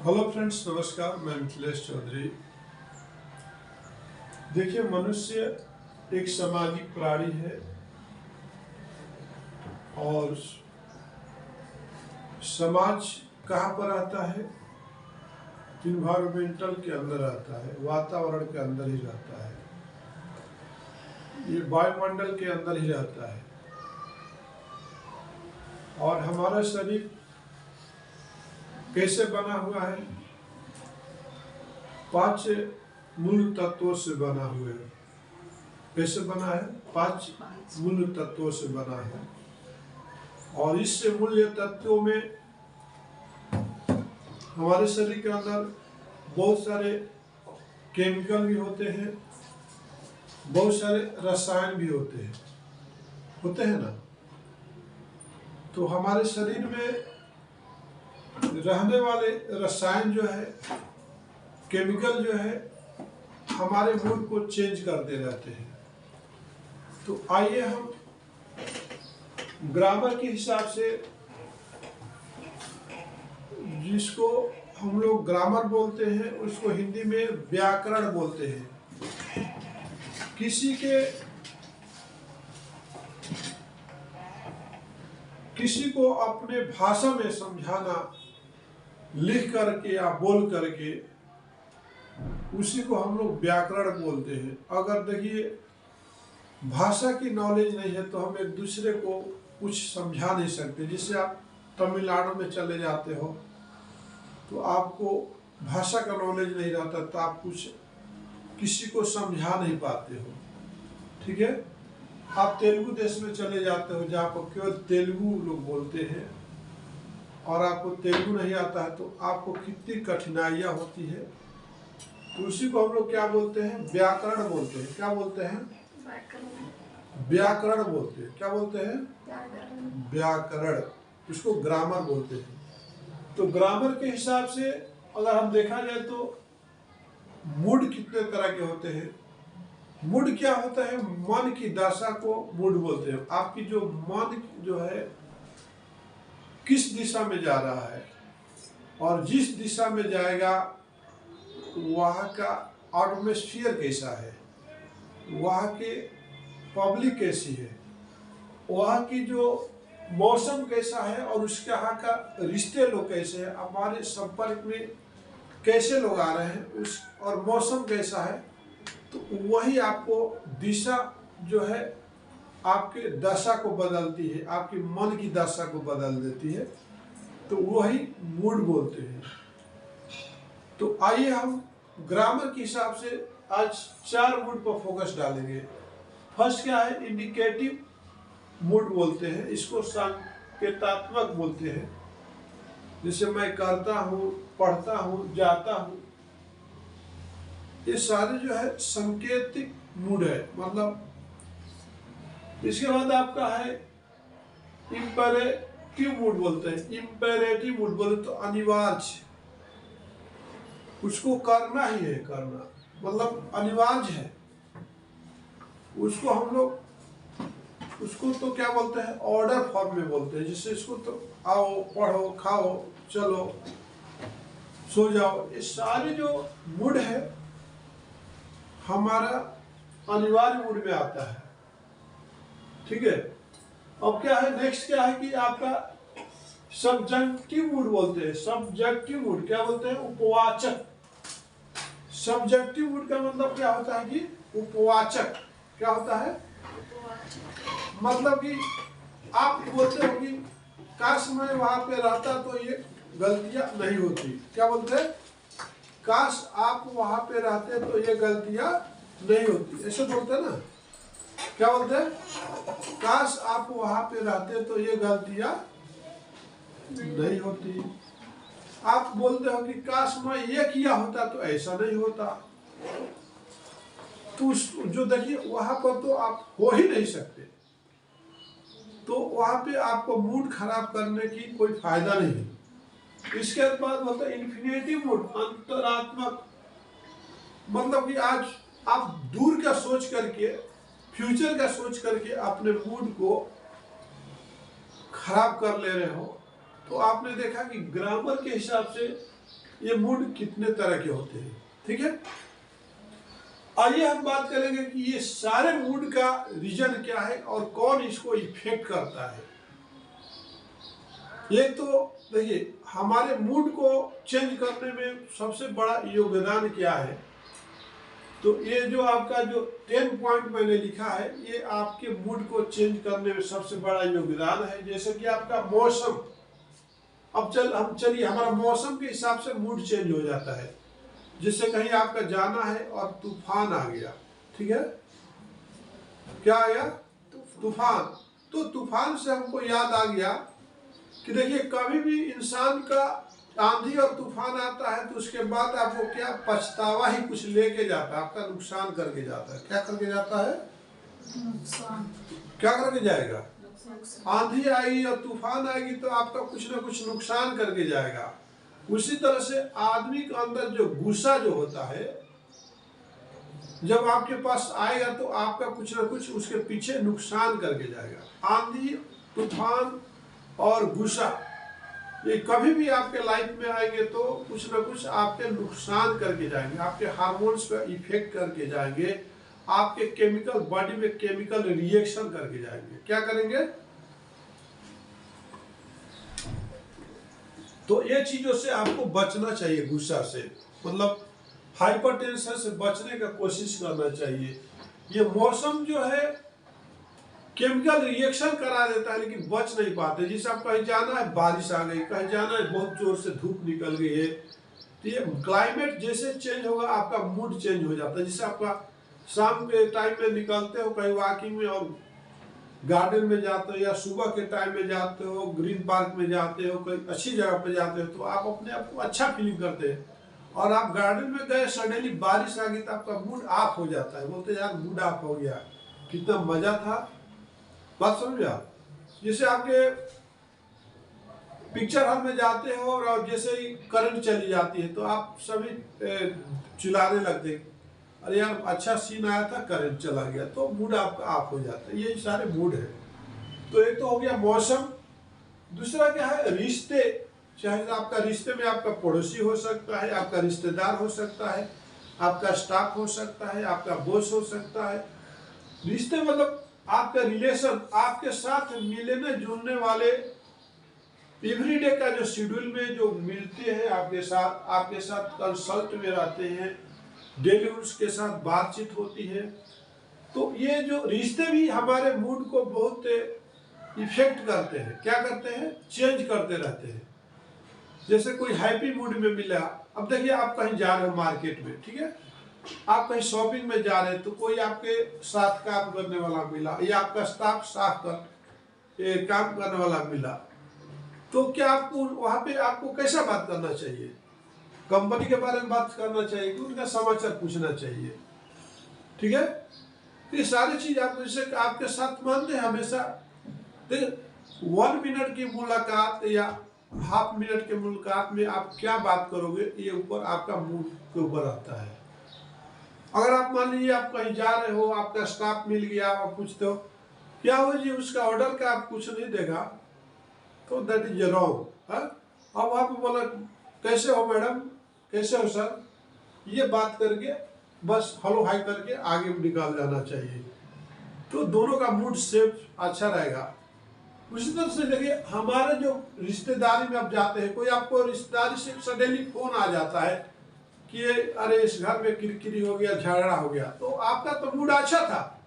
Hello friends, नमस्कार। मैं मिथिलेश चौधरी। देखिए, मनुष्य एक सामाजिक प्राणी है और समाज कहाँ पर आता है? इन्वायरमेंटल के अंदर आता है, वातावरण के अंदर ही रहता है, ये वायुमंडल के अंदर ही रहता है। और हमारा शरीर कैसे बना हुआ है? 5 मूल तत्वों से बना हुआ है। कैसे बना है? 5 मूल तत्वों से बना है। और इस मूल्य तत्वों में हमारे शरीर के अंदर बहुत सारे केमिकल भी होते हैं, बहुत सारे रसायन भी होते हैं ना। तो हमारे शरीर में रहने वाले रसायन जो है, केमिकल जो है, हमारे मूड को चेंज करते रहते हैं। तो आइए हम ग्रामर के हिसाब से, जिसको हम लोग ग्रामर बोलते हैं, उसको हिंदी में व्याकरण बोलते हैं। किसी को अपने भाषा में समझाना, लिख करके या बोल करके, उसी को हम लोग व्याकरण बोलते हैं। अगर देखिए, भाषा की नॉलेज नहीं है तो हम एक दूसरे को कुछ समझा नहीं सकते। जिससे आप तमिलनाडु में चले जाते हो तो आपको भाषा का नॉलेज नहीं रहता, तो आप कुछ किसी को समझा नहीं पाते हो। ठीक है। आप तेलुगु देश में चले जाते हो जहाँ पर केवल तेलुगु लोग बोलते हैं और आपको तेलुगु नहीं आता है, तो आपको कितनी कठिनाइयाँ होती है। तो उसी को हम लोग क्या बोलते हैं? व्याकरण बोलते हैं। क्या बोलते हैं? व्याकरण बोलते हैं। क्या बोलते हैं? व्याकरण। उसको ग्रामर बोलते हैं। तो ग्रामर के हिसाब से अगर हम देखा जाए तो मूड कितने तरह के होते हैं। मूड क्या होता है? मन की दशा को मूड बोलते हैं। आपकी जो मन जो है किस दिशा में जा रहा है, और जिस दिशा में जाएगा वहाँ का एटमॉस्फेयर कैसा है, वहाँ के पब्लिक कैसी है, वहाँ की जो मौसम कैसा है, और उसके यहाँ का रिश्ते लोग कैसे हैं, हमारे संपर्क में कैसे लोग आ रहे हैं, उस और मौसम कैसा है, तो वही आपको दिशा जो है आपके दशा को बदलती है, आपकी मन की दशा को बदल देती है। तो वही मूड बोलते हैं। तो आइए हम ग्रामर के हिसाब से आज 4 मूड पर फोकस डालेंगे। फर्स्ट क्या है? इंडिकेटिव मूड बोलते हैं। इसको संकेतात्मक बोलते हैं। जैसे मैं करता हूँ, पढ़ता हूँ, जाता हूँ, ये सारे जो है संकेतिक मूड है। मतलब इसके बाद आपका है इम्पेरेटिव मूड बोलते हैं। इम्पेरेटिव मूड बोले तो अनिवार्य, उसको करना ही है, करना मतलब अनिवार्य है। उसको हम लोग उसको तो क्या बोलते हैं? ऑर्डर फॉर्म में बोलते हैं। जिससे इसको तो आओ, पढ़ो, खाओ, चलो, सो जाओ, ये सारे जो मूड है हमारा अनिवार्य मूड में आता है। ठीक है। अब क्या है? नेक्स्ट क्या है कि आपका सब्जेक्टिव मूड बोलते हैं। सब्जेक्टिव मूड क्या बोलते हैं? उपवाचक। सब्जेक्टिव मूड का मतलब क्या होता है कि उपवाचक। क्या होता है? मतलब कि आप बोलते हो कि काश मैं वहां पे रहता तो ये गलतियां नहीं होती। क्या बोलते हैं? काश आप वहां पे रहते तो ये गलतियां नहीं होती, ऐसे बोलते हैं ना। क्या बोलते हैं? काश आप वहां पे रहते तो ये गलतियां नहीं होती। आप बोलते हो कि काश मैं ये किया होता तो ऐसा नहीं होता। तो जो देखिए, वहां पर तो आप हो ही नहीं सकते, तो वहां पे आपको मूड खराब करने की कोई फायदा नहीं है। इसके बाद होता है इन्फिनेटिव मूड, अंतरात्मक। मतलब कि आज आप दूर का सोच करके, फ्यूचर का सोच करके अपने मूड को खराब कर ले रहे हो। तो आपने देखा कि ग्रामर के हिसाब से ये मूड कितने तरह के होते हैं, ठीक है। आइए हम बात करेंगे कि ये सारे मूड का रीजन क्या है और कौन इसको इफेक्ट करता है। ये तो देखिए, हमारे मूड को चेंज करने में सबसे बड़ा योगदान क्या है, तो ये जो आपका जो 10 पॉइंट मैंने लिखा है, ये आपके मूड को चेंज करने में सबसे बड़ा योगदान है। जैसे कि आपका मौसम, अब चलिए हमारा मौसम के हिसाब से मूड चेंज हो जाता है। जिससे कहीं आपका जाना है और तूफान आ गया, ठीक है, क्या आ गया, तूफान। तो तूफान से हमको याद आ गया कि देखिए, कभी भी इंसान का आंधी और तूफान आता है तो उसके बाद आपको क्या पछतावा ही कुछ लेके जाता है, आपका नुकसान करके जाता है। क्या करके जाता है, नुकसान। क्या करके जाएगा, आंधी आएगी और तूफान आएगी तो आपका कुछ ना कुछ नुकसान करके जाएगा। उसी तरह से आदमी के अंदर जो गुस्सा जो होता है, जब आपके पास आएगा तो आपका कुछ ना कुछ उसके पीछे नुकसान करके जाएगा। आंधी, तूफान और गुस्सा, ये कभी भी आपके लाइफ में आएंगे तो कुछ ना कुछ आपके नुकसान करके जाएंगे, आपके हार्मोन्स पर इफेक्ट करके जाएंगे, आपके केमिकल बॉडी में केमिकल रिएक्शन करके जाएंगे। क्या करेंगे, तो ये चीजों से आपको बचना चाहिए। गुस्सा से मतलब हाइपरटेंशन से बचने का कोशिश करना चाहिए। ये मौसम जो है केमिकल रिएक्शन करा देता है लेकिन बच नहीं पाते। जिसे आप कहीं जाना है बारिश आ गई, कहीं जाना है बहुत जोर से धूप निकल गई है, तो ये क्लाइमेट जैसे चेंज होगा आपका मूड चेंज हो जाता है। जिससे आपका शाम के टाइम में निकलते हो कहीं वॉकिंग में और गार्डन में जाते हो, या सुबह के टाइम में जाते हो, ग्रीन पार्क में जाते हो, कोई अच्छी जगह पे जाते हो, तो आप अपने आप को अच्छा फीलिंग करते हैं। और आप गार्डन में गए, सडनली बारिश आ गई तो आपका मूड ऑफ हो जाता है, बोलते यार मूड ऑफ हो गया, कितना मजा था। बात समझ आप, जैसे आपके पिक्चर हॉल में जाते हो और जैसे ही करंट चली जाती है तो आप सभी चिल्लाने लगते हैं, अरे यार अच्छा सीन आया था करंट चला गया, तो मूड आपका ऑफ हो जाता है। ये सारे मूड है। तो एक तो हो गया मौसम। दूसरा क्या है, रिश्ते। चाहे आपका रिश्ते में आपका पड़ोसी हो सकता है, आपका रिश्तेदार हो सकता है, आपका स्टाफ हो सकता है, आपका बॉस हो सकता है। रिश्ते मतलब आपका रिलेशन, आपके साथ मिलने जुलने वाले एवरीडे का जो शेड्यूल में जो मिलते हैं आपके साथ कंसल्ट में रहते हैं, डेली उसके साथ बातचीत होती है। तो ये जो रिश्ते भी हमारे मूड को बहुत इफेक्ट करते हैं। क्या करते हैं, चेंज करते रहते हैं। जैसे कोई हैप्पी मूड में मिला, अब देखिए आप कहीं जा रहे हो मार्केट में, ठीक है, आप कहीं शॉपिंग में जा रहे हैं तो कोई आपके साथ काम करने वाला मिला, या आपका स्टाफ काम करने वाला मिला, तो क्या आपको वहां पे आपको कैसा बात करना चाहिए, कंपनी के बारे में बात करना चाहिए कि उनका समाचार पूछना चाहिए, ठीक है। तो ये सारी चीज आप जैसे आपके साथ मानते हैं हमेशा। देखिए 1 मिनट की मुलाकात या हाफ मिनट के मुलाकात में आप क्या बात करोगे, ये ऊपर आपका मूड के ऊपर आता है। अगर आप मान लीजिए आप कहीं जा रहे हो, आपका स्टाफ मिल गया, आप पूछते हो क्या हो जी, उसका ऑर्डर का आप कुछ नहीं देगा, तो दैट इज रॉन्ग। अब वहां पे बोला कैसे हो मैडम, कैसे हो सर, ये बात करके बस हेलो हाई करके आगे निकाल जाना चाहिए। तो दोनों का मूड सेफ अच्छा रहेगा। उसी तरह से देखिए हमारे जो रिश्तेदारी में आप जाते हैं, कोई आपको रिश्तेदारी से सडनली फोन आ जाता है कि अरे इस घर में किरकिरी हो गया, झगड़ा हो गया, तो आपका तो मूड अच्छा था,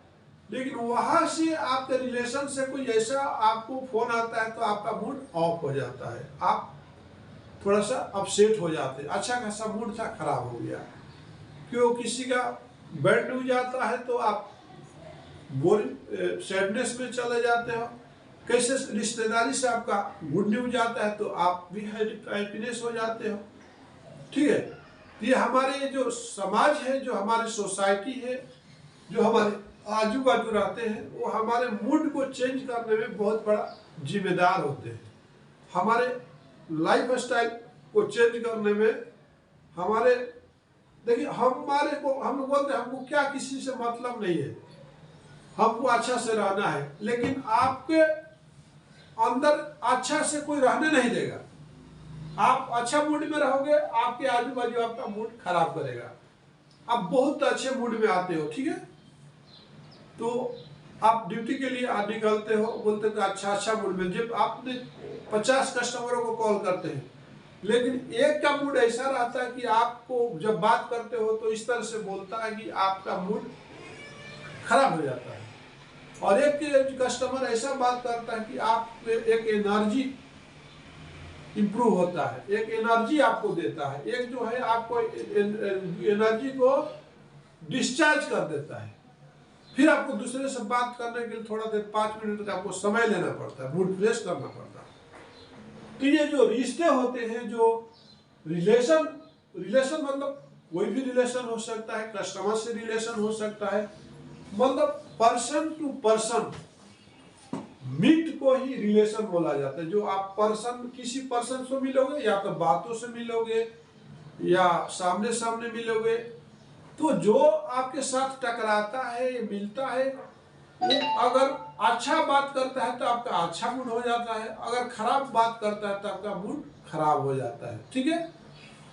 लेकिन वहां से आपके रिलेशन से कोई ऐसा आपको फोन आता है तो आपका मूड ऑफ हो जाता है, आप थोड़ा सा अपसेट हो जाते हैं। अच्छा खासा मूड था, खराब हो गया। क्यों, किसी का बैड न्यूज आता है तो आप बोरिंग सैडनेस में चले जाते हो। कैसे रिश्तेदारी से आपका गुड न्यूज आता है तो आप भी हैप्पीनेस हो जाते हो, ठीक है। ये हमारे जो समाज है, जो हमारी सोसाइटी है, जो हमारे आजू बाजू रहते हैं, वो हमारे मूड को चेंज करने में बहुत बड़ा जिम्मेदार होते हैं। हमारे लाइफ स्टाइल को चेंज करने में हमारे, देखिए हमारे को, हम लोग बोलते हैं हमको क्या किसी से मतलब नहीं है, हमको अच्छा से रहना है, लेकिन आपके अंदर अच्छा से कोई रहने नहीं देगा। आप अच्छा मूड में रहोगे, आपके आजू बाजू आपका मूड खराब करेगा। आप बहुत अच्छे मूड में आते हो, ठीक है, तो आप ड्यूटी के लिए निकलते हो, बोलते हो अच्छा मूड में, जब आपने 50 कस्टमरों को कॉल करते हैं, लेकिन एक का मूड ऐसा रहता है कि आपको जब बात करते हो तो इस तरह से बोलता है कि आपका मूड खराब हो जाता है। और एक कस्टमर ऐसा बात करता है कि आप एक एनर्जी इंप्रूव होता है, एक एनर्जी आपको देता है, एक जो है आपको एनर्जी को डिस्चार्ज कर देता है। फिर आपको दूसरे से बात करने के लिए थोड़ा देर 5 मिनट तक आपको समय लेना पड़ता है, मूड फ्रेश करना पड़ता है। तो ये जो रिश्ते होते हैं, जो रिलेशन मतलब कोई भी रिलेशन हो सकता है, कस्टमर से रिलेशन हो सकता है, मतलब पर्सन टू पर्सन मीट को ही रिलेशन बोला जाता है। जो आप पर्सन किसी पर्सन से मिलोगे, या तो बातों से मिलोगे या सामने सामने मिलोगे, तो जो आपके साथ टकराता है, मिलता है, वो अगर अच्छा बात करता है तो आपका अच्छा मूड हो जाता है, अगर खराब बात करता है तो आपका मूड खराब हो जाता है, ठीक है।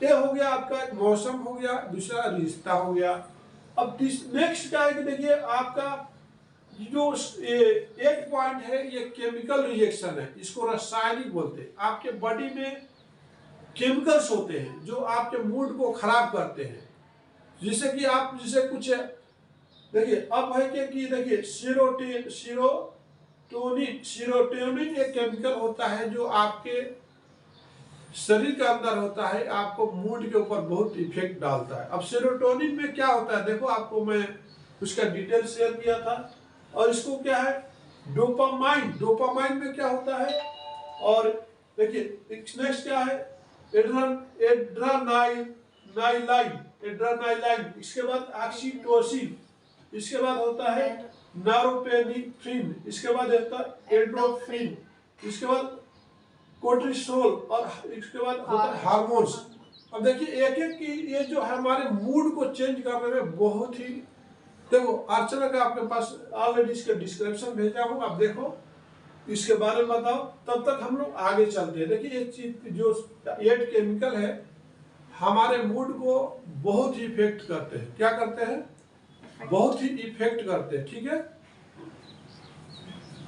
ये हो गया आपका एक मौसम हो गया, दूसरा रिश्ता हो गया। अब नेक्स्ट क्या है कि देखिए आपका जो एक पॉइंट है, ये केमिकल रिएक्शन है, इसको रासायनिक बोलते हैं। आपके बॉडी में केमिकल्स होते हैं जो आपके मूड को खराब करते हैं, जिससे कि आप जिसे कुछ देखिए अब है कि देखिए सीरोटोनिन एक केमिकल होता है जो आपके शरीर के अंदर होता है, आपको मूड के ऊपर बहुत इफेक्ट डालता है। अब सेरोटोनिन में क्या होता है, देखो आपको मैं उसका डिटेल शेयर किया था। और इसको क्या है, डोपामाइन में क्या होता है, और देखिए नेक्स्ट क्या है, एड्रेनालाइन, इसके बाद ऑक्सीटोसिन, इसके बाद होता है नॉरपेनेफ्रिन, इसके बाद होता है एंडोर्फिन, इसके बाद कोर्टिसोल, और इसके बाद होता है हार्मोन्स। अब देखिए एक एक की ये जो है हमारे मूड को चेंज करने में बहुत ही, देखो अर्चना का आपके पास ऑलरेडी इसका डिस्क्रिप्शन भेजा हूँ, आप देखो इसके बारे में बताओ, तब तक हम लोग आगे चलते हैं। देखिए ये चीज जो 8 केमिकल है हमारे मूड को बहुत ही इफेक्ट करते हैं, क्या करते हैं, बहुत ही इफेक्ट करते हैं, ठीक है।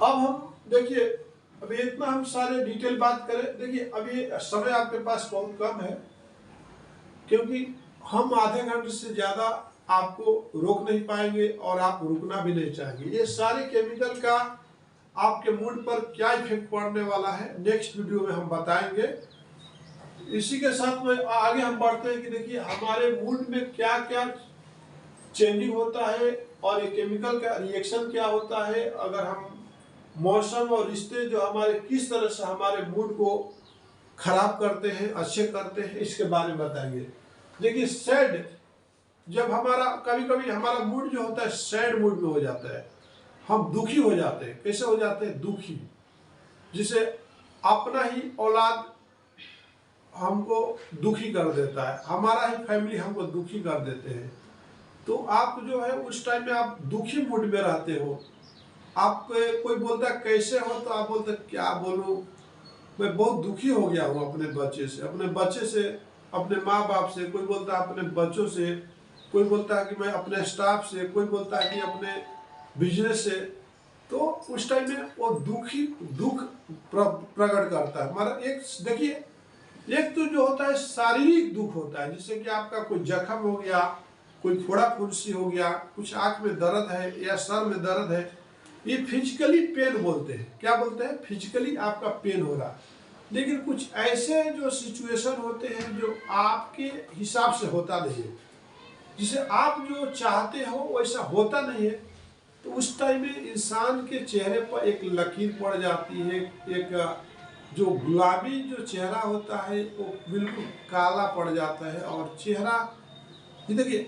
अब हम देखिए, अभी इतना हम सारे डिटेल बात करें, देखिए अभी समय आपके पास बहुत कम है, क्योंकि हम आधे घंटे से ज्यादा आपको रोक नहीं पाएंगे और आप रुकना भी नहीं चाहेंगे। ये सारे केमिकल का आपके मूड पर क्या इफेक्ट पड़ने वाला है नेक्स्ट वीडियो में हम बताएंगे। इसी के साथ में आगे हम बढ़ते हैं कि देखिए हमारे मूड में क्या क्या चेंजिंग होता है और ये केमिकल का रिएक्शन क्या होता है, अगर हम मौसम और रिश्ते जो हमारे किस तरह से हमारे मूड को खराब करते हैं, अच्छे करते हैं, इसके बारे में बताएंगे। देखिए सैड, जब हमारा कभी कभी हमारा मूड जो होता है सैड मूड में हो जाता है, हम दुखी हो जाते हैं। कैसे हो जाते हैं, दुखी, जिसे अपना ही औलाद हमको दुखी कर देता है, हमारा ही फैमिली हमको दुखी कर देते हैं, तो आप जो है उस टाइम में आप दुखी मूड में रहते हो। आप कोई बोलता है कैसे हो, तो आप बोलते क्या बोलूं, मैं बहुत दुखी हो गया हूँ अपने बच्चे से, अपने माँ बाप से, कोई बोलता है अपने बच्चों से, कोई बोलता है कि मैं अपने स्टाफ से, कोई बोलता है कि अपने बिजनेस से। तो उस टाइम में वो दुख प्रकट करता है हमारा। एक देखिए, एक तो जो होता है शारीरिक दुख होता है, जिससे कि आपका कोई जख्म हो गया, कोई फोड़ा फुंसी हो गया, कुछ आंख में दर्द है या सर में दर्द है, ये फिजिकली पेन बोलते हैं। क्या बोलते हैं, फिजिकली आपका पेन हो रहा। लेकिन कुछ ऐसे जो सिचुएशन होते हैं जो आपके हिसाब से होता नहीं है, जिसे आप जो चाहते हो वैसा होता नहीं है, तो उस टाइम में इंसान के चेहरे पर एक लकीर पड़ जाती है। एक जो गुलाबी जो चेहरा होता है वो बिल्कुल काला पड़ जाता है, और चेहरा, ये देखिए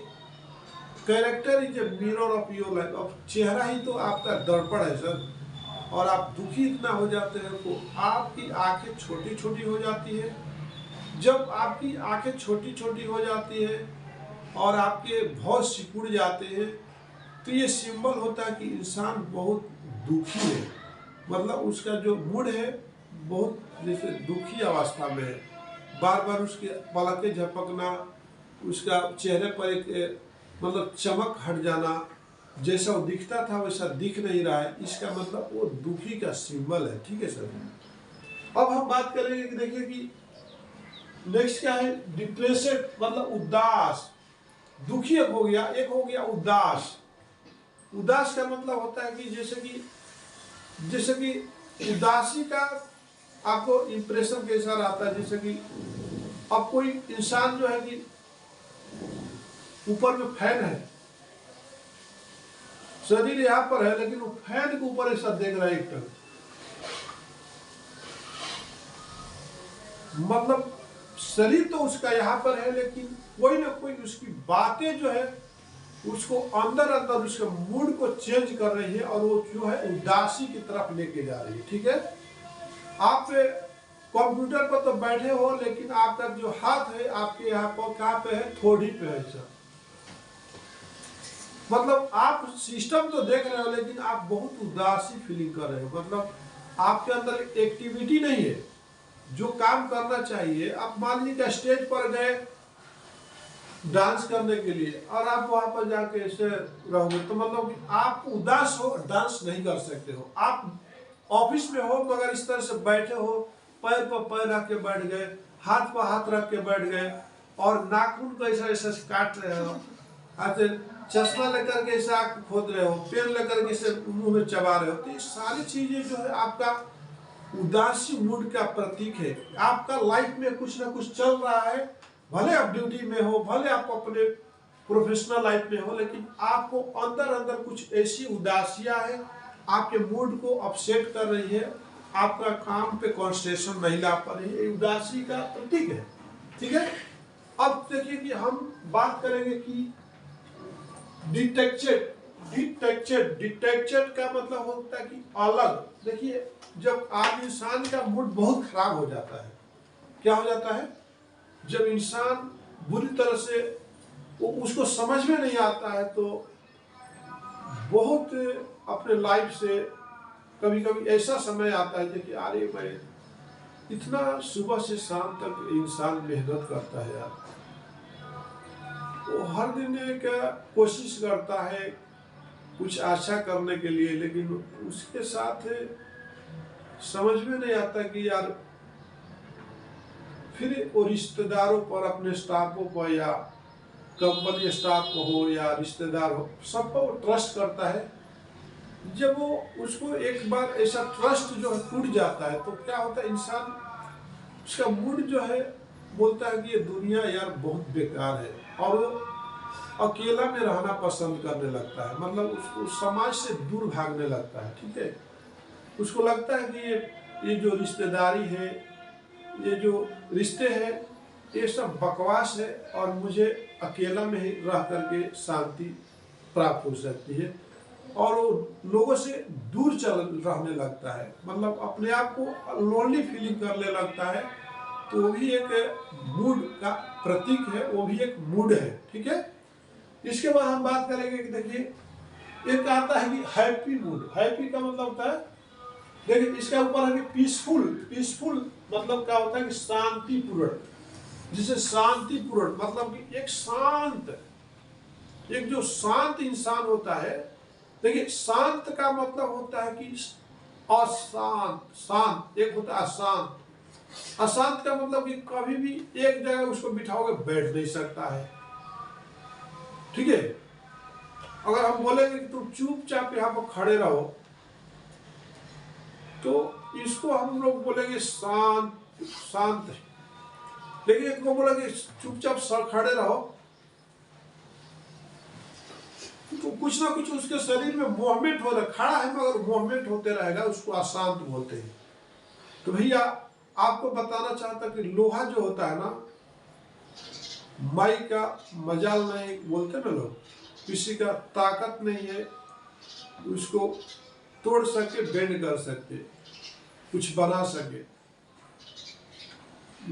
character is a mirror of your life. अब चेहरा ही तो आपका दर्पण है सर, और आप दुखी इतना हो जाते हैं तो आपकी आंखें छोटी छोटी हो जाती है। जब आपकी आंखें छोटी छोटी हो जाती है और आपके भौं सिकुड़ जाते हैं, तो ये सिंबल होता है कि इंसान बहुत दुखी है, मतलब उसका जो मूड है बहुत जैसे दुखी अवस्था में है, बार बार उसके पलकें झपकना, उसका चेहरे पर एक मतलब चमक हट जाना, जैसा वो दिखता था वैसा दिख नहीं रहा है, इसका मतलब वो दुखी का सिंबल है। ठीक है सर। अब हम बात करेंगे कि देखिए कि नेक्स्ट क्या है, डिप्रेशन मतलब उदास। दुखी एक हो गया, एक हो गया उदास। उदास का मतलब होता है कि जैसे कि उदासी का आपको इंप्रेशन कैसा रहता है, जैसे कि अब कोई इंसान जो है कि ऊपर में फैन है, शरीर यहाँ पर है लेकिन वो फैन के ऊपर ऐसा देख रहा है एक तरह, मतलब शरीर तो उसका यहाँ पर है लेकिन कोई ना कोई उसकी बातें जो है उसको अंदर अंदर उसके मूड को चेंज कर रही है और वो जो है उदासी की तरफ लेके जा रही है। ठीक है। आप कंप्यूटर पर तो बैठे हो लेकिन आपका जो हाथ है आपके यहाँ पर कहाँ पे है, थोड़ी पे है सर। मतलब आप सिस्टम तो देख रहे हो लेकिन आप बहुत उदासी फीलिंग कर रहे हो, मतलब आपके अंदर एक्टिविटी नहीं है जो काम करना चाहिए। आप मान लीजिए स्टेज पर गए डांस करने के लिए और आप वहां पर जाके ऐसे रहोगे तो मतलब कि आप उदास हो, डांस नहीं कर सकते हो। आप ऑफिस में हो मगर इस तरह से बैठे हो, पैर पर पैर रख के बैठ गए, हाथ पर हाथ रख के बैठ गए और नाखून को ऐसा ऐसा काट रहे हो, चश्मा लेकर के ऐसे आँख खोद रहे हो, पेन लेकर के इसे मुंह में चबा रहे हो, तो ये सारी चीजें जो है आपका उदासी मूड का प्रतीक है। आपका लाइफ में कुछ ना कुछ चल रहा है, भले आप ड्यूटी में हो, भले आप अपने प्रोफेशनल लाइफ में हो, लेकिन आपको अंदर अंदर कुछ ऐसी उदासियां है आपके मूड को अपसेट कर रही है, आपका काम पे कंसंट्रेशन नहीं ला पा रही है, उदासी का प्रतीक है। ठीक है। अब देखिए कि हम बात करेंगे कि डिटेक्टेड का मतलब होता है कि अलग। देखिए जब आप इंसान का मूड बहुत खराब हो जाता है, क्या हो जाता है, जब इंसान बुरी तरह से वो उसको समझ में नहीं आता है तो बहुत अपने लाइफ से कभी कभी ऐसा समय आता है कि अरे मैं इतना सुबह से शाम तक इंसान मेहनत करता है यार, वो हर दिन एक कोशिश करता है कुछ अच्छा करने के लिए, लेकिन उसके साथ समझ में नहीं आता कि यार फिर वो रिश्तेदारों पर, अपने स्टाफों पर या कंपनी स्टाफ को हो या रिश्तेदार हो, सब पर वो ट्रस्ट करता है। जब वो उसको एक बार ऐसा ट्रस्ट जो है टूट जाता है तो क्या होता है, इंसान उसका मूड जो है बोलता है कि ये दुनिया यार बहुत बेकार है और वो अकेला में रहना पसंद करने लगता है, मतलब उसको समाज से दूर भागने लगता है। ठीक है। उसको लगता है कि ये जो रिश्तेदारी है, ये जो रिश्ते हैं, ये सब बकवास है और मुझे अकेला में ही रह करके शांति प्राप्त हो सकती है, और वो लोगों से दूर चल रहने लगता है, मतलब अपने आप को लोनली फीलिंग करने लगता है। तो वो भी एक मूड का प्रतीक है, वो भी एक मूड है। ठीक है। इसके बाद हम बात करेंगे कि देखिए एक आता है कि हैप्पी मूड। हैप्पी का मतलब होता है, देखिए इसका ऊपर है कि पीसफुल मतलब क्या होता है कि शांतिपूर्ण, जिसे शांतिपूर्ण मतलब कि एक शांत, एक जो शांत इंसान होता है। देखिए शांत का मतलब होता है कि अशांत, शांत एक होता है अशांत। अशांत का मतलब कि कभी भी एक जगह उसको बिठाओगे बैठ नहीं सकता है। ठीक है। अगर हम बोलेंगे कि तुम चुपचाप यहाँ पर खड़े रहो तो इसको हम लोग बोलेंगे शांत है, लेकिन एक को बोलेंगे चुपचाप खड़े रहो तो कुछ ना कुछ उसके शरीर में मूवमेंट हो रहा है, खड़ा है मगर मूवमेंट होते रहेगा, उसको अशांत बोलते हैं। तो भैया आपको बताना चाहता कि लोहा जो होता है ना, माई का मजाल नहीं बोलते ना लोग, किसी का ताकत नहीं है उसको तोड़ सके, बेंड कर सके, कुछ बना सके,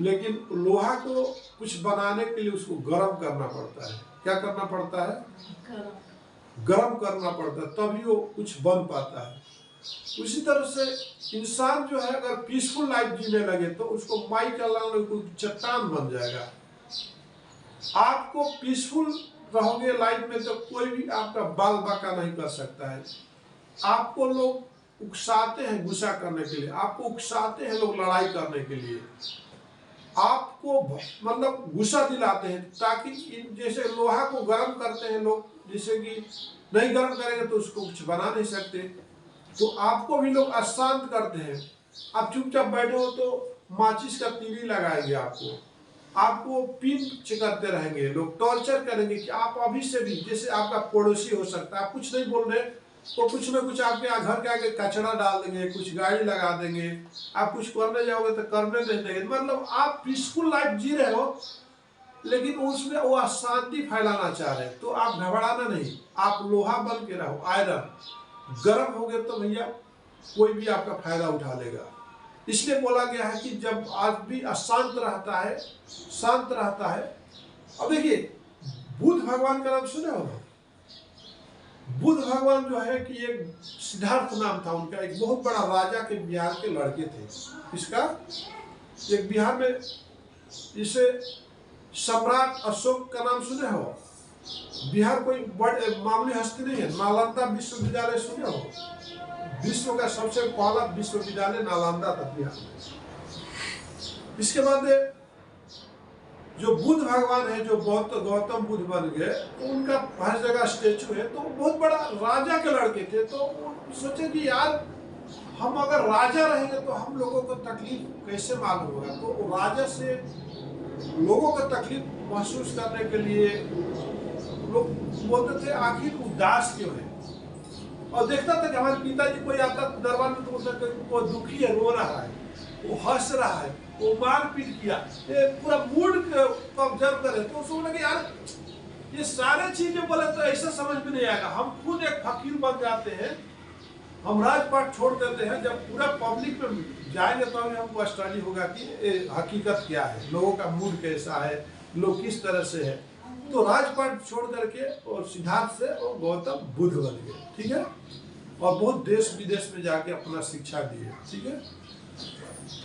लेकिन लोहा को कुछ बनाने के लिए उसको गर्म करना पड़ता है। क्या करना पड़ता है? गर्म करना पड़ता है, तभी वो कुछ बन पाता है। उसी तरह से इंसान जो है अगर पीसफुल लाइफ जीने लगे तो उसको माइक अल्लाह कोई चट्टान बन जाएगा। आपको पीसफुल रहोगे लाइफ में तो कोई भी आपका बाल बाका नहीं कर सकता है। आपको लोग उकसाते हैं गुस्सा करने के लिए, आपको उकसाते हैं लोग लड़ाई करने के लिए, आपको मतलब गुस्सा दिलाते हैं ताकि जैसे लोहा को गर्म करते हैं लोग, जैसे कि नहीं गर्म करेंगे तो उसको कुछ बना नहीं सकते, तो आपको भी लोग अशांत करते हैं। आप चुपचाप बैठे हो तो माचिस का तीली लगाएंगे, आपको पिंच करते रहेंगे, लोग टॉर्चर करेंगे कि आप अभी से भी, जैसे आपका पड़ोसी हो सकता है, आप कुछ नहीं बोल रहे तो कुछ ना कुछ आपके घर के आगे कचरा डाल देंगे, कुछ गाड़ी लगा देंगे, आप कुछ करने जाओगे तो करने नहीं देंगे। मतलब आप पीसफुल लाइफ जी रहे हो लेकिन उसमें वो अशांति फैलाना चाह रहे हैं, तो आप घबराना नहीं, आप लोहा बन के रहो, आयरन। गर्म हो गए तो भैया कोई भी आपका फायदा उठा लेगा। इसलिए बोला गया है कि जब आदमी अशांत रहता है, शांत रहता है। अब देखिए बुद्ध भगवान का नाम सुने हो ना? बुद्ध भगवान जो है कि एक सिद्धार्थ नाम था उनका, एक बहुत बड़ा राजा के बिहार के लड़के थे। इसका एक बिहार में इसे सम्राट अशोक का नाम सुने हो? बिहार कोई बड़े मामूली हस्ती नहीं है। नालंदा विश्वविद्यालय सुने हो? विश्व का सबसे पहला विश्वविद्यालय नालंदा था बिहार में। इसके बाद जो बुद्ध भगवान है, जो गौतम बुद्ध बन गए, उनका हर जगह स्टेचू है। तो बहुत बड़ा राजा के लड़के थे, तो सोचे कि यार हम अगर राजा रहेंगे तो हम लोगों को तकलीफ कैसे मालूम होगा। तो राजा से लोगों को तकलीफ महसूस करने के लिए लोग बोलते थे आखिर उदास क्यों है। और देखता था कि हमारे पिताजी कोई आता दरबार में तो बोलता वो दुखी है, रो रहा है, वो हंस रहा है, वो मारपीट किया, पूरा मूड को ऑब्जर्व करे। तो उसको लगे यार ये सारे चीजें बोले तो ऐसा समझ में नहीं आएगा। हम खुद एक फकीर बन जाते हैं, हम राजपाट छोड़ देते हैं। जब पूरा पब्लिक में जाएंगे तो हमको स्टडी होगा कि हकीकत क्या है, लोगों का मूड कैसा है, लोग किस तरह से है। तो राजपाट छोड़ करके और सिद्धार्थ से और गौतम बुद्ध बन गए, ठीक है। और बहुत देश विदेश में जाके अपना शिक्षा दिए, ठीक है।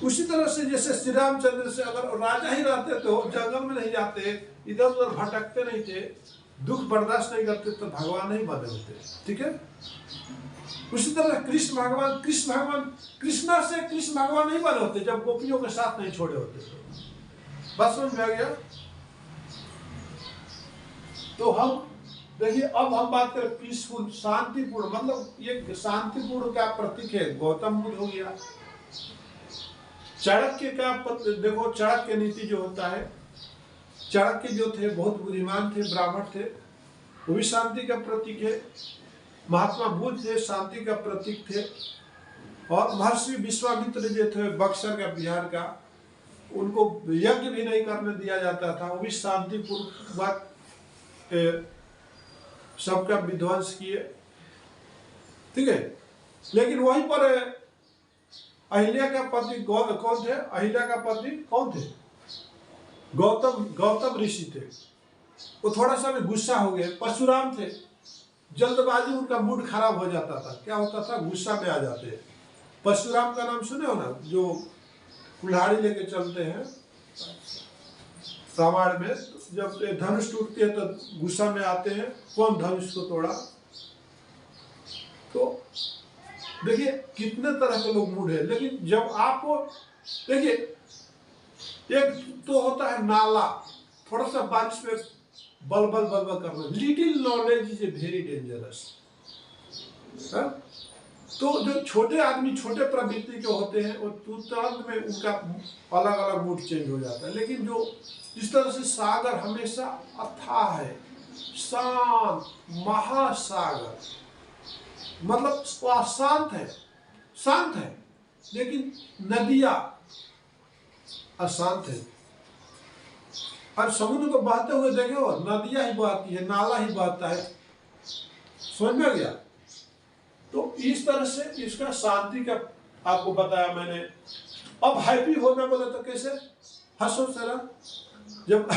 उसी तरह से जैसे श्री रामचंद्र से अगर राजा ही रहते तो जंगल में नहीं जाते, इधर उधर भटकते नहीं थे, दुख बर्दाश्त नहीं करते तो भगवान नहीं बने होते, ठीक है। उसी तरह कृष्ण भगवान कृष्णा से कृष्ण भगवान नहीं बने होते जब गोपियों के साथ नहीं छोड़े होते। तो बस समझ में आ गया। तो हम देखिए अब हम बात करें पीसफुल, शांतिपूर्ण। मतलब ये शांतिपूर्ण क्या प्रतीक है? गौतम बुद्ध हो गया। चाणक्य का देखो, चाणक्य नीति जो होता है, चाणक्य जो थे बहुत बुद्धिमान थे, ब्राह्मण थे, वो भी शांति का प्रतीक है। महात्मा बुद्ध थे, शांति का प्रतीक थे। और महर्षि विश्वामित्र जो थे बक्सर का, बिहार का, उनको यज्ञ भी नहीं करने दिया जाता था, वो भी शांतिपूर्वक सबका विध्वंस किए, ठीक है। लेकिन वहीं पर अहिल्या का पति कौन थे? अहिल्या का पति कौन थे? गौतम ऋषि थे। वो थोड़ा सा भी गुस्सा हो गए। परशुराम थे, जल्दबाजी उनका मूड खराब हो जाता था, क्या होता था, गुस्सा में आ जाते। परशुराम का नाम सुने हो ना, जो कुल्हाड़ी लेके चलते हैं रामायण में, जब धनुष टूटते हैं तो गुस्सा में आते हैं, कौन धनुष को तोड़ा। तो देखिए कितने तरह के लोग मूड है। लेकिन जब आपको देखिए, एक तो होता है नाला, थोड़ा सा बारिश में बल करना, little knowledge is a very dangerous. तो जो छोटे आदमी छोटे प्रवृत्ति के होते हैं वो तुरंत में उनका अलग अलग मूड चेंज हो जाता है। लेकिन जो जिस तरह से सागर हमेशा अथाह है, शांत महासागर, मतलब वो अशांत है, शांत है, लेकिन नदियां अशांत है। और समुद्र को बहते हुए देखे हो, नदियां ही बहती है, नाला ही बहता है, समझ में आ गया। तो इस तरह से इसका शांति का आपको बताया मैंने। अब हैप्पी होना बोले तो कैसे? हंसो जरा। जब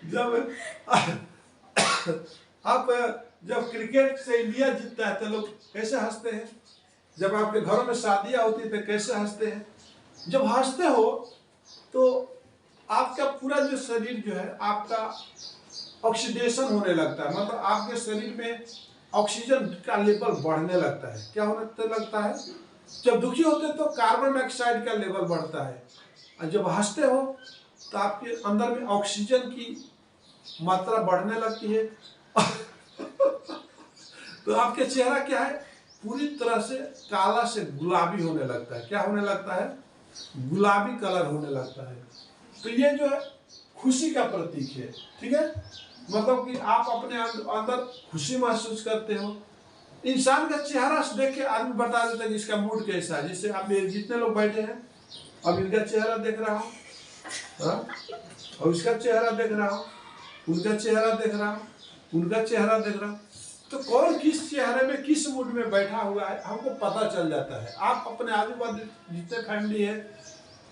जब आप जब क्रिकेट से इंडिया जीतता है तो लोग कैसे हंसते हैं? जब आपके घरों में शादियां होती है तो कैसे हंसते हैं? जब हंसते हो तो आपका पूरा जो शरीर जो है आपका ऑक्सीडेशन होने लगता है, मतलब आपके शरीर में ऑक्सीजन का लेवल बढ़ने लगता है। क्या होने लगता है? जब दुखी होते हैं तो कार्बन डाइऑक्साइड का लेवल बढ़ता है, और जब हंसते हो तो आपके अंदर में ऑक्सीजन की मात्रा बढ़ने लगती है। तो आपके चेहरा क्या है, पूरी तरह से काला से गुलाबी होने लगता है। क्या होने लगता है? गुलाबी कलर होने लगता है। तो ये जो है खुशी का प्रतीक है, ठीक है। मतलब कि आप अपने अंदर खुशी महसूस करते हो। इंसान का चेहरा से देख के आदमी बता देता है कि इसका मूड कैसा है। जैसे आप जितने लोग बैठे हैं, अब इनका चेहरा देख रहा हूँ, और उसका चेहरा देख रहा हूँ, उनका चेहरा देख रहा हूँ, उनका चेहरा देख रहा हूँ, तो कौन किस चेहरे में किस मूड में बैठा हुआ है हमको पता चल जाता है। आप अपने आजू बाजू जितने फैमिली है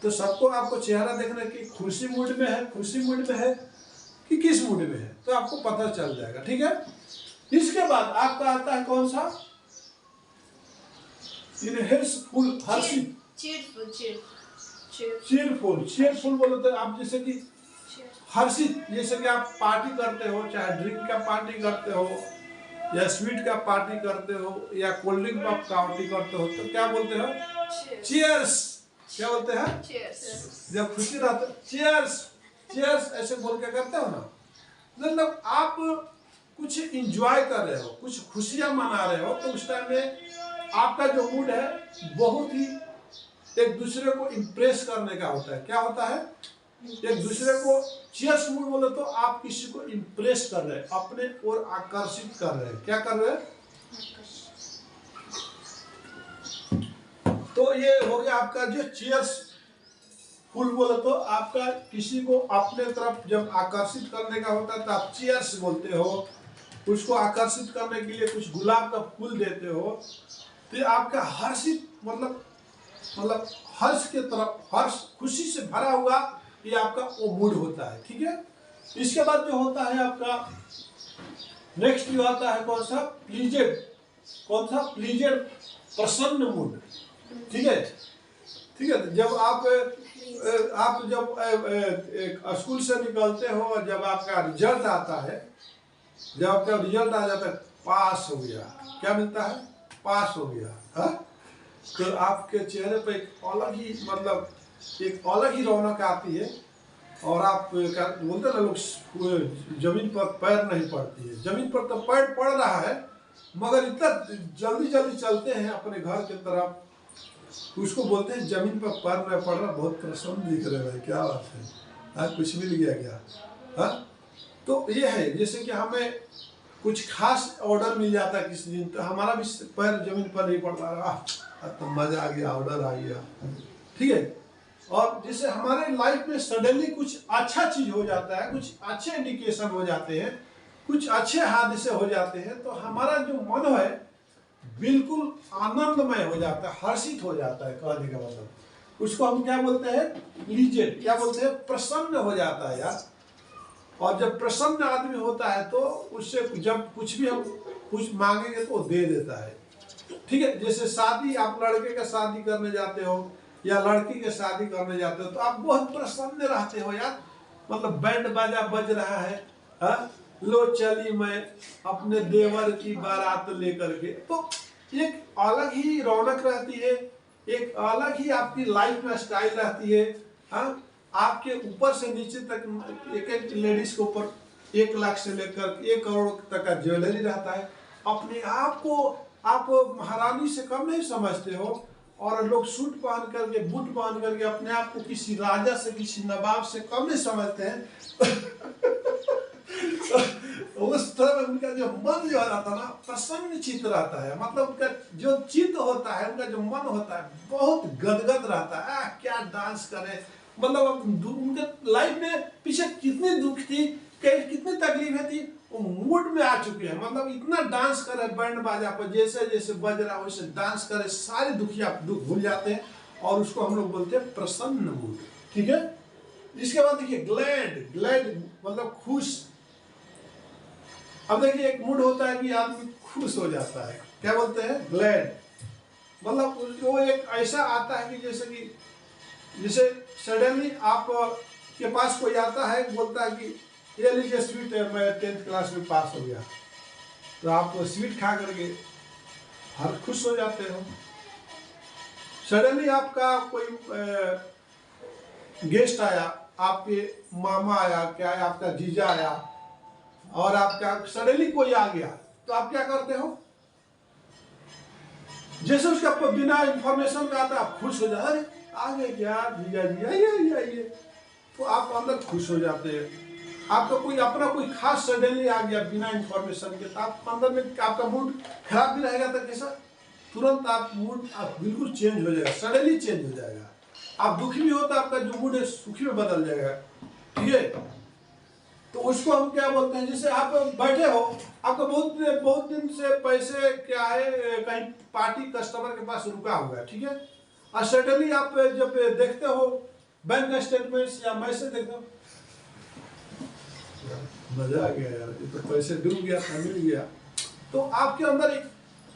तो सबको आपको चेहरा देखने की खुशी मूड में है, खुशी मूड में है कि किस मूड में है, तो आपको पता चल जाएगा, ठीक है। इसके बाद आपका आता है कौन सा? हर्षफुल, हर्षित, चीयरफुल। चीयरफुल बोले तो आप जैसे कि हर्षित, जैसे कि आप पार्टी करते हो, चाहे ड्रिंक का पार्टी करते हो या स्वीट का पार्टी करते हो या कोल्ड ड्रिंक का पार्टी करते हो, तो क्या बोलते हो? चीयर्स। क्या बोलते हैं? चीयर्स। जब खुशी रहते चीयर्स, चीयर्स ऐसे बोल के करते हो ना, मतलब आप कुछ इंजॉय कर रहे हो, कुछ खुशियां मना रहे हो, तो उस टाइम में आपका जो मूड है बहुत ही एक दूसरे को इम्प्रेस करने का होता है। क्या होता है? एक दूसरे को चीयर्स मूड बोले तो आप किसी को इम्प्रेस कर रहे हैं, अपने ओर आकर्षित कर रहे हैं। क्या कर रहे हैं? तो ये हो गया आपका जो चीयर्स फुल बोले तो आपका किसी को अपने तरफ जब आकर्षित करने का होता है तो आप चीयर्स बोलते हो। उसको आकर्षित करने के लिए कुछ गुलाब का फूल देते हो, तो आपका हर्षित मतलब हर्ष के तरफ, हर्ष खुशी से भरा हुआ ये आपका वो मूड होता है, ठीक है। इसके बाद जो होता है आपका नेक्स्ट जो आता है कौन सा? प्लीजेड। कौन सा? प्लीजेड, प्रसन्न मूड, ठीक है, ठीक है। जब आप जब स्कूल से निकलते हो, जब आपका रिजल्ट आता है, जब आपका रिजल्ट आ जाता है, पास हो गया, क्या मिलता है? पास हो गया, हा? तो आपके चेहरे पे एक अलग ही मतलब एक अलग ही रौनक आती है, और आप बोलते ना लोग जमीन पर पैर नहीं पड़ती है। जमीन पर तो पैर पड़ रहा है, मगर इतना जल्दी जल्दी चलते हैं अपने घर की तरफ, उसको बोलते हैं जमीन पर पैर नहीं पड़ रहा, बहुत प्रसन्न दिख रहे हैं, क्या बात है, हाँ कुछ मिल गया क्या? हाँ, तो ये है जैसे कि हमें कुछ खास ऑर्डर मिल जाता है किसी दिन, तो हमारा भी पैर जमीन पर नहीं पड़ रहा, तो मजा आ गया, ऑर्डर आ गया, ठीक है। और जैसे हमारे लाइफ में सडनली कुछ अच्छा चीज हो जाता है, कुछ अच्छे इंडिकेशन हो जाते हैं, कुछ अच्छे हादसे हो जाते हैं, तो हमारा जो मन है बिल्कुल आनंदमय हो जाता है, हर्षित हो जाता है। कहने का मतलब उसको हम क्या बोलते हैं? प्लीजेड। क्या बोलते हैं? प्रसन्न हो जाता है यार। और जब प्रसन्न आदमी होता है तो उससे जब कुछ भी हम कुछ मांगेंगे तो वो दे देता है, ठीक है। जैसे शादी, आप लड़के का शादी करने जाते हो या लड़की के शादी करने जाते हो तो आप बहुत प्रसन्न रहते हो यार, मतलब बैंड बाजा बज रहा है, हा? लो चली मैं अपने देवर की बारात लेकर के, तो एक अलग ही रौनक रहती है, एक अलग ही आपकी लाइफ में स्टाइल रहती है, हा? आपके ऊपर से नीचे तक एक एक लेडीज के ऊपर 1 लाख से लेकर 1 करोड़ तक का ज्वेलरी रहता है। अपने आप को आप महारानी से कम नहीं समझते हो, और लोग सूट पहन करके, बूट पहन करके अपने आप को किसी राजा से, किसी नवाब से कम नहीं समझते हैं। उस तरह उनका जो मन जो रहता है ना, प्रसन्न चित्त रहता है, मतलब उनका जो चित्त होता है, उनका जो मन होता है बहुत गदगद रहता है। क्या डांस करे, मतलब उनके लाइफ में पीछे कितनी दुख थी, कितनी तकलीफें थी, वो मूड में आ चुके हैं, मतलब इतना डांस करे बैंड बाजा पर, जैसे जैसे बज रहा है वैसे डांस करे, सारे दुख भूल जाते हैं, और उसको हम लोग बोलते हैं प्रसन्न मूड, ठीक है। इसके बाद देखिए ग्लैड। ग्लैड मतलब खुश, अब देखिए एक मूड होता है कि आदमी खुश हो जाता है, क्या बोलते हैं, ग्लैड, मतलब वो एक ऐसा आता है कि जैसे सडनली आप के पास कोई आता है बोलता है कि ये लीजिए स्वीट है, मैं 10th क्लास में पास हो गया, तो आप स्वीट खा करके हर खुश हो जाते हो। सडनली आपका कोई गेस्ट आया, आपके मामा आया, क्या है, आपका जीजा आया, और आपका सडनली कोई आ गया, तो आप क्या करते हो, जैसे उसका बिना इंफॉर्मेशन का आता है आप खुश हो जाते, अरे आ गए क्या जीजा जी, आइए आइए, तो आप अंदर खुश हो जाते हैं। आपका कोई अपना कोई खास सडनली आ गया बिना इंफॉर्मेशन के, तो आप अंदर में आपका मूड खराब भी रहेगा, तो कैसा तुरंत आप मूड आप बिल्कुल चेंज हो जाएगा, सडनली चेंज हो जाएगा। आप दुखी भी हो तो आपका जो मूड है सुखी में बदल जाएगा, ठीक है। तो उसको हम क्या बोलते हैं, जैसे आप बैठे हो, आपका बहुत दिन से पैसे क्या है कहीं पार्टी कस्टमर के पास रुका हुआ है, ठीक है, और सडनली आप जब देखते हो बैंक स्टेटमेंट्स या मैसेज देखते हो, मजा आ गया यार, ये तो पैसे डूब गया था, मिल गया, तो आपके अंदर एक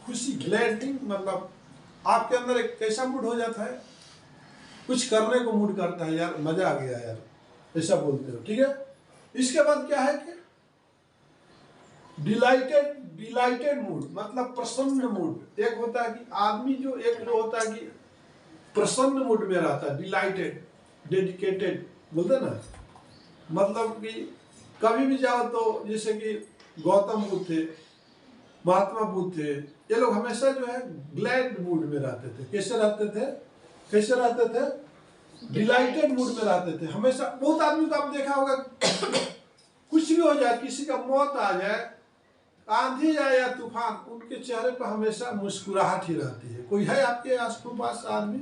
खुशी, ग्लैडिंग, मतलब आपके अंदर एक कैसा मूड हो जाता है, कुछ करने को मूड करता है, यार मजा आ गया यार, ऐसा बोलते हो, ठीक है। इसके बाद क्या है कि डिलाइटेड मूड, मतलब प्रसन्न मूड। एक होता है कि आदमी जो होता है कि प्रसन्न मूड में रहता है, डिलाइटेड, डेडिकेटेड बोलते ना, मतलब कि कभी भी जाओ तो जैसे कि गौतम बुद्ध थे, महात्मा बुद्ध थे, ये लोग हमेशा जो है ग्लैड मूड में रहते थे। कैसे रहते थे, डिलाइटेड मूड में रहते थे हमेशा। बहुत आदमी को आप देखा होगा कुछ भी हो जाए, किसी का मौत आ जाए, आंधी जाए या तूफान, उनके चेहरे पर हमेशा मुस्कुराहट ही रहती है। कोई है आपके आस पास आदमी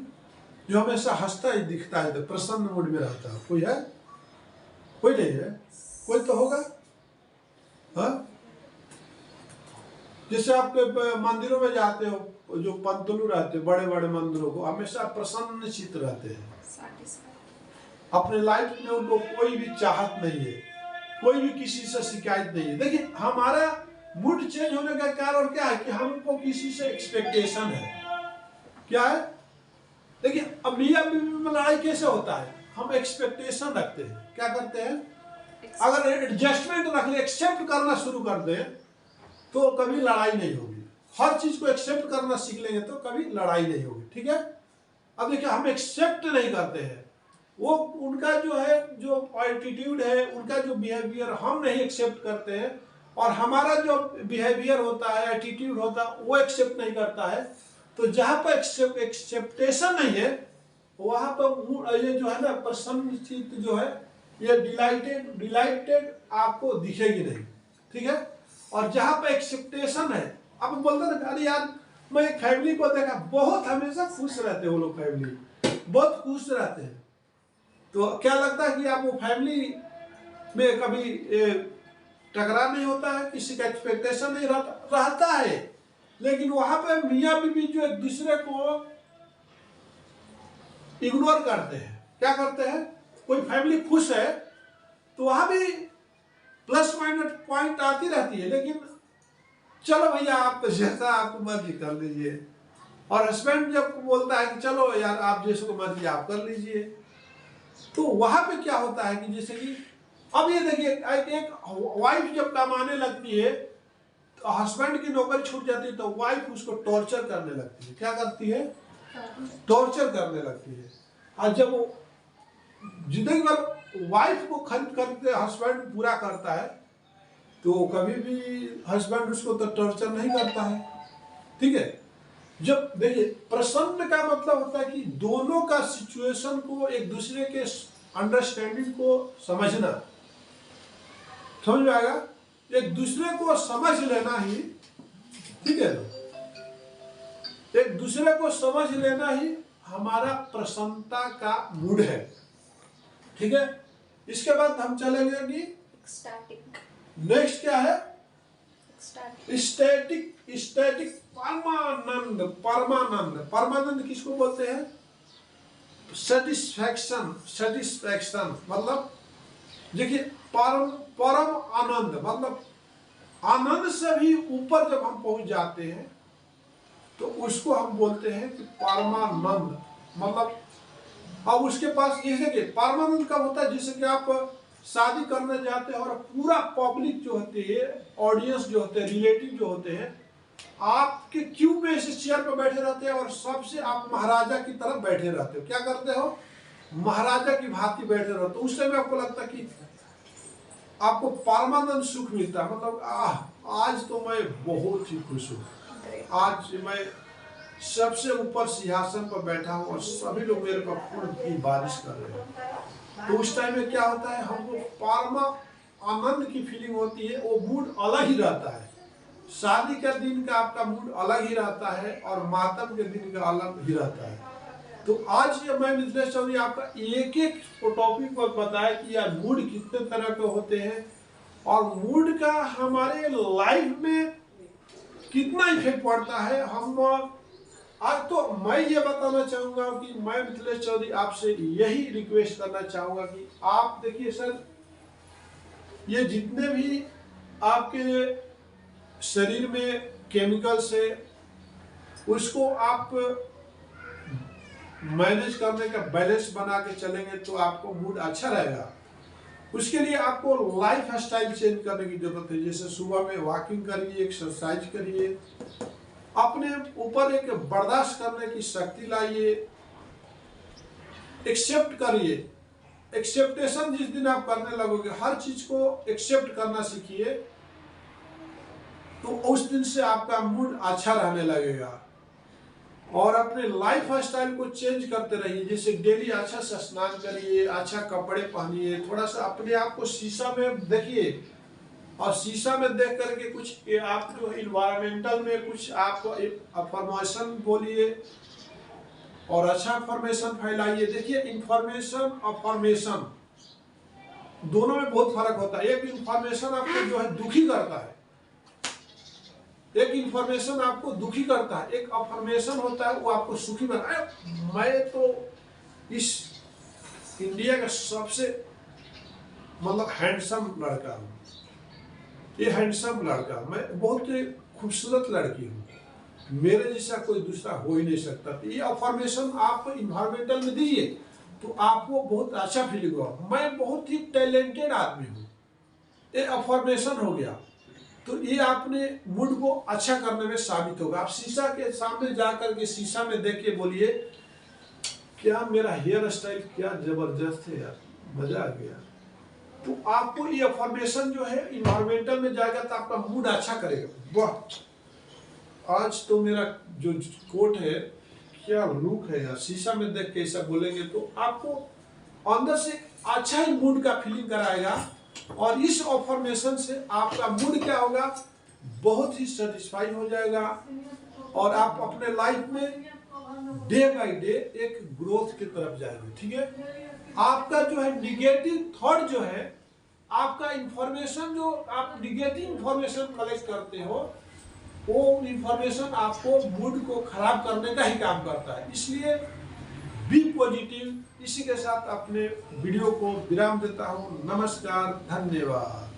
जो हमेशा हंसता ही दिखता है, प्रसन्न मूड में रहता है? कोई है? कोई नहीं है? कोई तो होगा, हाँ। जैसे आप मंदिरों में जाते हो, जो पंतलू रहते, बड़े बड़े मंदिरों को हमेशा प्रसन्न चित्त रहते हैं, अपने लाइफ में उनको कोई भी चाहत नहीं है, कोई भी किसी से शिकायत नहीं है। देखिए हमारा मूड चेंज होने का कारण क्या है कि हमको किसी से एक्सपेक्टेशन है। क्या है? देखिए अब मियां बीवी में लड़ाई कैसे होता है, हम एक्सपेक्टेशन रखते हैं, क्या करते हैं, अगर एडजस्टमेंट रख ले, एक्सेप्ट करना शुरू कर दे, तो कभी लड़ाई नहीं होगी। हर चीज को एक्सेप्ट करना सीख लेंगे तो कभी लड़ाई नहीं होगी, ठीक है। अब देखिए हम एक्सेप्ट नहीं करते हैं, वो उनका जो है, जो एटीट्यूड है, उनका जो बिहेवियर हम नहीं एक्सेप्ट करते हैं, और हमारा जो बिहेवियर होता है, एटीट्यूड होता है, वो एक्सेप्ट नहीं करता है। तो जहां पर एक्सेप्टेशन नहीं है, वहां पर ये जो है ना प्रसन्न चित्त जो है, ये डिलाइटेड आपको दिखेगी नहीं, ठीक है। और जहां पर एक्सेप्टेशन है, आप बोलते ना, अरे यार मैं एक फैमिली को देखा, बहुत हमेशा खुश रहते हैं वो लोग, फैमिली बहुत खुश रहते हैं, तो क्या लगता है कि आप वो फैमिली में कभी टकराव नहीं होता है, किसी का एक्सपेक्टेशन नहीं रहता है, लेकिन वहां पे मियां बीवी जो एक दूसरे को इग्नोर करते हैं। क्या करते हैं, कोई फैमिली खुश है तो वहां भी प्लस माइनस पॉइंट आती रहती है, लेकिन चलो भैया आप जैसा आपको मर्जी कर लीजिए, और हस्बैंड जब बोलता है कि चलो यार आप जैसे को मर्जी आप कर लीजिए, तो वहां पे क्या होता है कि जैसे कि अब ये देखिए, एक वाइफ जब कमाने लगती है तो हस्बैंड की नौकरी छूट जाती है, तो वाइफ उसको टॉर्चर करने लगती है। क्या करती है? टॉर्चर करने लगती है। और जब वो जिंदगी भर वाइफ को खरीद करके हस्बैंड पूरा करता है, तो कभी भी हस्बैंड उसको तो टॉर्चर नहीं करता है, ठीक है। जब देखिए प्रसन्न का मतलब होता है कि दोनों का सिचुएशन को, एक दूसरे के अंडरस्टैंडिंग को समझना, समझ में आएगा, एक दूसरे को समझ लेना ही, ठीक है, एक दूसरे को समझ लेना ही हमारा प्रसन्नता का मूड है, ठीक है। इसके बाद हम चलेंगे कि नेक्स्ट क्या है, स्टैटिक परमानंद किसको बोलते हैं? सेटिस्फैक्शन मतलब देखिए परम आनंद, मतलब आनंद से भी ऊपर जब हम पहुंच जाते हैं तो उसको हम बोलते हैं कि परमानंद। मतलब अब उसके पास ये है कि परमानंद कब होता है, जैसे कि आप शादी करने जाते हैं और पूरा पब्लिक जो होती है, ऑडियंस जो होते हैं, रिलेटिव जो होते हैं, आपके क्यू में ऐसे चेयर पर बैठे रहते हैं और सबसे आप महाराजा की तरफ बैठे रहते हो। क्या करते हो, महाराजा की भांति बैठे रहते हो। उस समय आपको लगता है कि आपको परमानंद सुख मिलता है, मतलब आज तो मैं बहुत ही खुश हूँ, आज मैं सबसे ऊपर सिंहासन पर बैठा हूँ और सभी लोग मेरे पर फूल की बारिश कर रहे हैं। तो उस टाइम में क्या होता है, हमको परमा आनंद की फीलिंग होती है, वो मूड अलग ही रहता है। शादी के दिन का आपका मूड अलग ही रहता है और मातम के दिन का अलग ही रहता है। तो आज मैं मिथिलेश चौधरी आपका एक एक टॉपिक पर बताया कि यार मूड कितने तरह के होते हैं और मूड का हमारे लाइफ में कितना इफेक्ट पड़ता है। हम आज तो मैं ये बताना चाहूंगा कि मैं मिथिलेश चौधरी आपसे यही रिक्वेस्ट करना चाहूंगा कि आप देखिए सर, ये जितने भी आपके शरीर में केमिकल्स है उसको आप मैनेज करने का बैलेंस बना के चलेंगे तो आपको मूड अच्छा रहेगा। उसके लिए आपको लाइफ स्टाइल चेंज करने की जरूरत है। जैसे सुबह में वॉकिंग करिए, एक्सरसाइज करिए, अपने ऊपर एक बर्दाश्त करने की शक्ति लाइए, एक्सेप्ट करिए। एक्सेप्टेशन जिस दिन आप करने लगोगे, हर चीज को एक्सेप्ट करना सीखिए, तो उस दिन से आपका मूड अच्छा रहने लगेगा। और अपने लाइफ स्टाइल को चेंज करते रहिए। जैसे डेली अच्छा से स्नान करिए, अच्छा कपड़े पहनिए, थोड़ा सा अपने आप को शीशा में देखिए और शीशा में देख करके कुछ आप जो इन्वायरमेंटल में कुछ आप अफर्मेशन बोलिए और अच्छा अफर्मेशन फैलाइए। देखिए इंफॉर्मेशन अफर्मेशन दोनों में बहुत फर्क होता है। एक इंफॉर्मेशन आपको जो है दुखी करता है, एक इंफॉर्मेशन आपको दुखी करता है, एक अफर्मेशन होता है वो आपको सुखी बनाता है। मैं तो इस इंडिया का सबसे मतलब हैंडसम लड़का हूँ, ये हैंडसम लड़का, मैं बहुत खूबसूरत लड़की हूँ, मेरे जैसा कोई दूसरा हो ही नहीं सकता। तो ये अफर्मेशन आप इन्वायरमेंटल में दीजिए तो आपको बहुत अच्छा फीलिंग होगा। मैं बहुत ही टैलेंटेड आदमी हूँ, ये अफर्मेशन हो गया। तो ये आपने मूड को अच्छा करने में साबित होगा। आप शीशा के सामने जाकर के शीशा में देख के बोलिए, क्या मेरा हेयर स्टाइल क्या जबरदस्त है यार, मजा आ गया। तो आपको ये अफर्मेशन जो है इन्वायरमेंटल में जाएगा तो आपका मूड अच्छा करेगा। वाह, आज तो मेरा जो कोट है क्या लुक है यार, शीशा में देख के ऐसा बोलेंगे तो आपको अंदर से अच्छा ही मूड का फीलिंग कराएगा। और इस अफर्मेशन से आपका मूड क्या होगा, बहुत ही सेटिस्फाई हो जाएगा और आप अपने लाइफ में डे बाय डे एक ग्रोथ की तरफ जाएंगे। ठीक है, आपका जो है निगेटिव थॉट जो है, आपका इंफॉर्मेशन जो आप निगेटिव इंफॉर्मेशन कलेक्ट करते हो, वो इंफॉर्मेशन आपको मूड को खराब करने का ही काम करता है। इसलिए बी पॉजिटिव। इसी के साथ अपने वीडियो को विराम देता हूँ। नमस्कार, धन्यवाद।